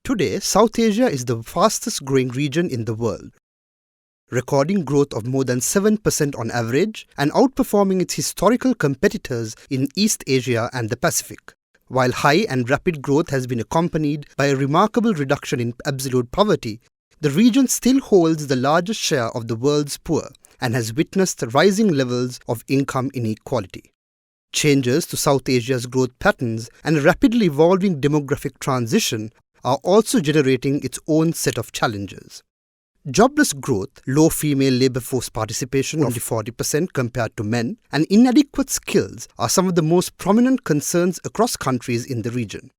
Today, South Asia is the fastest growing region in the world, recording growth of more than 7% on average and outperforming its historical competitors in East Asia and the Pacific. While high and rapid growth has been accompanied by a remarkable reduction in absolute poverty, the region still holds the largest share of the world's poor and has witnessed rising levels of income inequality. Changes to South Asia's growth patterns and a rapidly evolving demographic transition are also generating its own set of challenges. Jobless growth, low female labour force participation, only 40% compared to men, and inadequate skills are some of the most prominent concerns across countries in the region.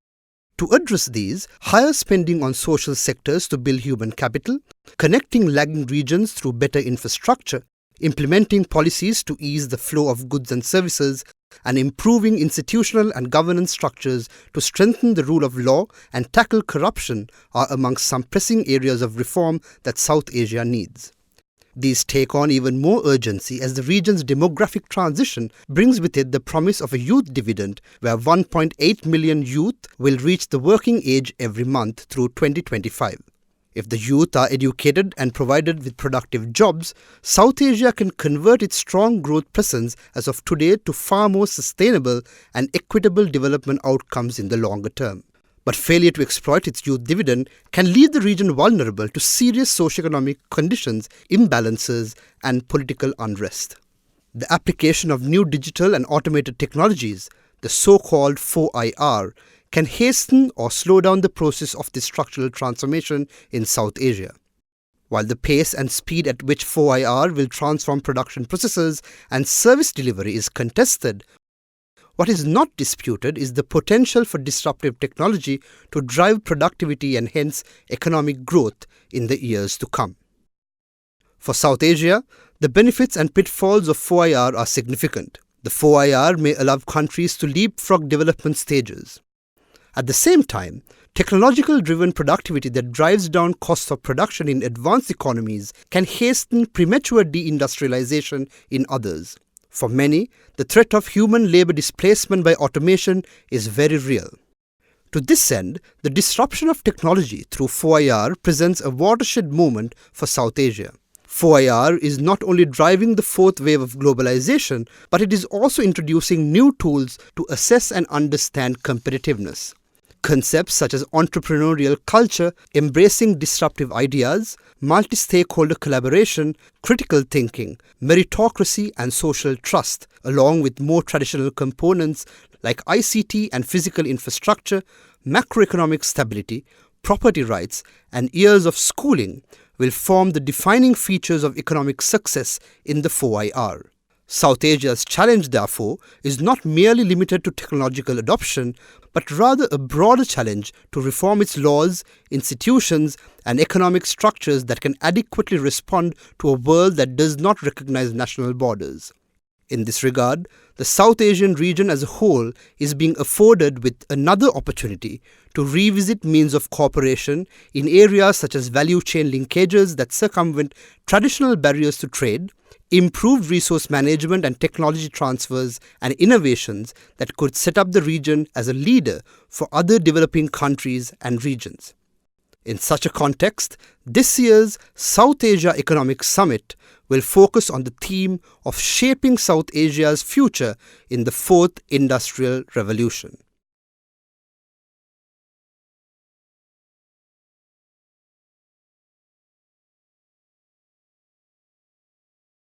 To address these, higher spending on social sectors to build human capital, connecting lagging regions through better infrastructure, implementing policies to ease the flow of goods and services, and improving institutional and governance structures to strengthen the rule of law and tackle corruption are amongst some pressing areas of reform that South Asia needs. These take on even more urgency as the region's demographic transition brings with it the promise of a youth dividend where 1.8 million youth will reach the working age every month through 2025. If the youth are educated and provided with productive jobs, South Asia can convert its strong growth presence as of today to far more sustainable and equitable development outcomes in the longer term. But failure to exploit its youth dividend can leave the region vulnerable to serious socioeconomic conditions, imbalances, and political unrest. The application of new digital and automated technologies, the so-called 4IR, can hasten or slow down the process of this structural transformation in South Asia. While the pace and speed at which 4IR will transform production processes and service delivery is contested, what is not disputed is the potential for disruptive technology to drive productivity and hence economic growth in the years to come. For South Asia, the benefits and pitfalls of 4IR are significant. The 4IR may allow countries to leapfrog development stages. At the same time, technological-driven productivity that drives down costs of production in advanced economies can hasten premature de-industrialisation in others. For many, the threat of human labour displacement by automation is very real. To this end, the disruption of technology through 4IR presents a watershed moment for South Asia. 4IR is not only driving the fourth wave of globalization, but it is also introducing new tools to assess and understand competitiveness. Concepts such as entrepreneurial culture, embracing disruptive ideas, multi-stakeholder collaboration, critical thinking, meritocracy and social trust, along with more traditional components like ICT and physical infrastructure, macroeconomic stability, property rights, and years of schooling will form the defining features of economic success in the 4IR. South Asia's challenge, therefore, is not merely limited to technological adoption, but rather a broader challenge to reform its laws, institutions, and economic structures that can adequately respond to a world that does not recognize national borders. In this regard, the South Asian region as a whole is being afforded with another opportunity to revisit means of cooperation in areas such as value chain linkages that circumvent traditional barriers to trade, improved resource management and technology transfers and innovations that could set up the region as a leader for other developing countries and regions. In such a context, this year's South Asia Economic Summit will focus on the theme of shaping South Asia's future in the fourth industrial revolution.